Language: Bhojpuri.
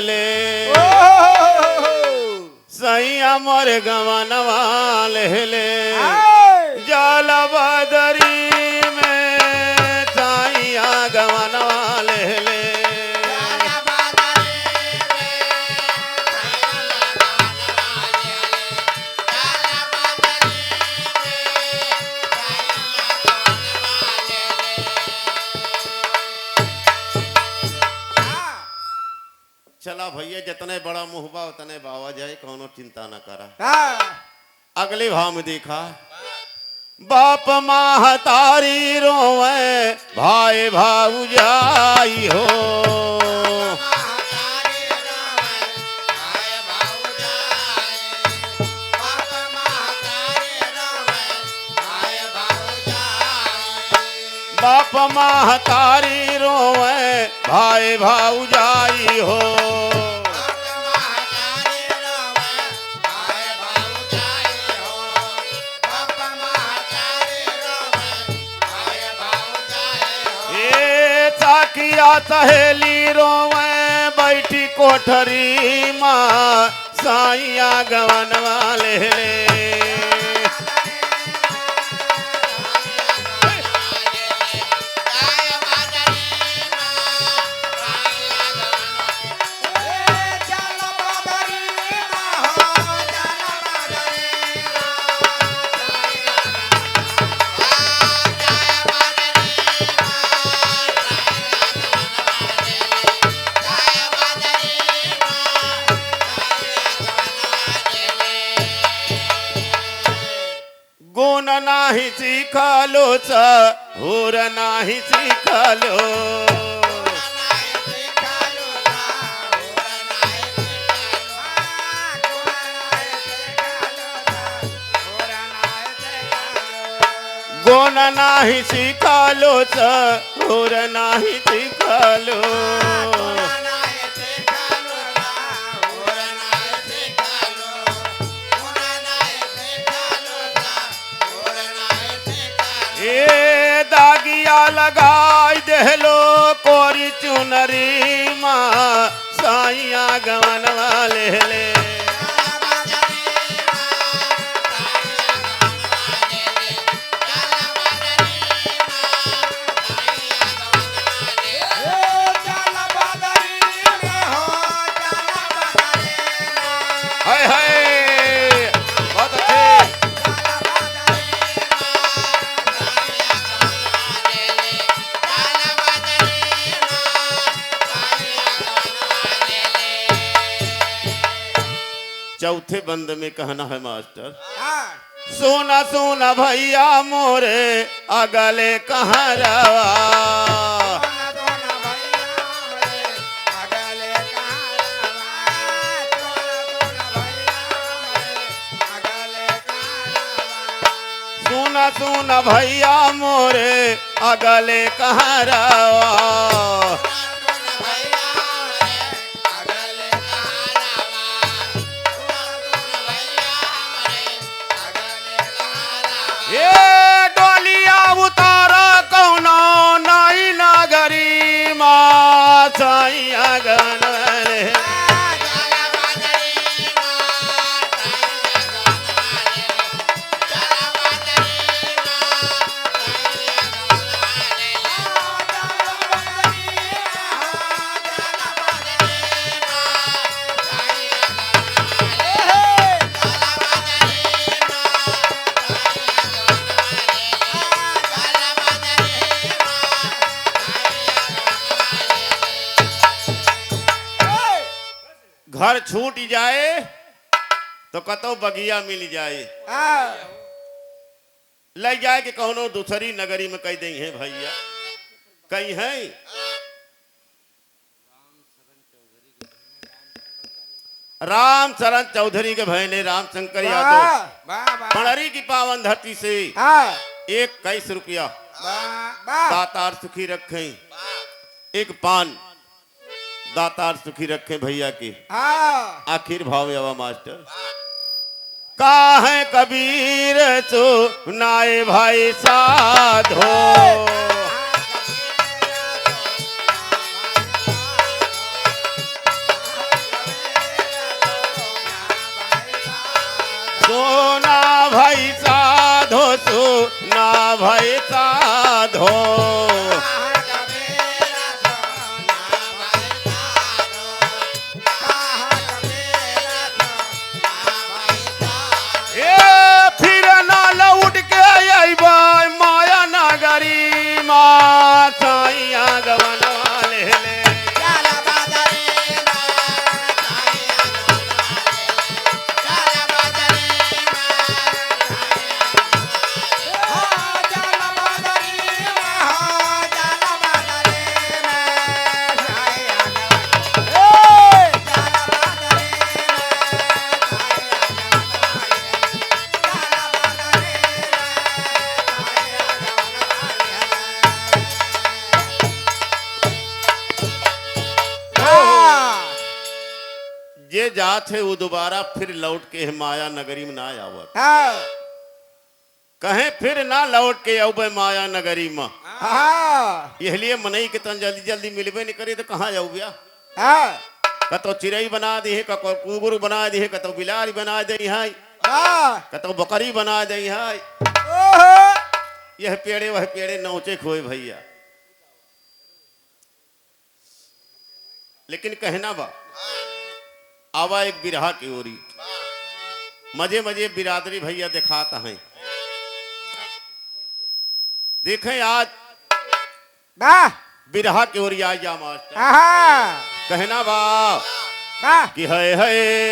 ले सैया मोर गवनवा ले जल बदरी में सैया गवनवा ले चला भैया जितने बड़ा मुहबा उतने बावा जाए कौनो चिंता न करा। अगले भाव में देखा बाप महतारी रोवे भाई भाऊ जाई हो बाप महतारी रोवे भाई भाऊ जाई हो किया सहेली रोवे बैठी कोठरी माँ साइया गवन वाले गुण नाही सीखलो हुर नाही सीखलो गुण नाही सीखलो हुर नाही सीखलो दागिया लगाई देलो कोरी चुनरी माँ साइया गवन वाले ले हाय हाय बहुत अच्छे चौथे बंद में कहना है मास्टर सोना सोना भैया मोरे अगले कहाँ रवा सोना सोना भैया मोरे अगले कहाँ रवा ये डोलिया उतारा कौनो नाई नगरी माँ साइया गवन वाले घर छूट जाए तो कतो बगिया मिल जाए ले जाए कि कौनो दूसरी नगरी में कह दे है भैया कहीं है राम शरण चौधरी के भैने राम शंकर यादव पणरी की पावन धरती से 21 रुपया दातार सुखी रखे एक पान दातार सुखी रखे भैया की आखिर भाव आवा मास्टर का है कबीर तो नाए भाई साधो भई साधो। फिर ना लौट के अइबा माया नगरी माँ साइया गवनवा ले ले। जे जात है वो दोबारा फिर लौट के माया नगरी में ना आवत। कहे फिर ना लौट के आऊ माया नगरी में। इसलिए मनई के तन जल्दी जल्दी मिलबे नहीं करे तो कहाँ जाऊ भैया। कतो चिड़ई बना दी है, कतो कुकुर बना दी है, कतो बिलारी बना दे है, कतो बकरी बना दे है। यह पेड़े वह पेड़े नौचे खोए भैया। लेकिन कहना बा आवा एक बिरहा की ओरी मजे मजे बिरादरी भैया दिखाता है। देखें आज बिरहा की ओरी आ जा मास्टर। कहना बा कि है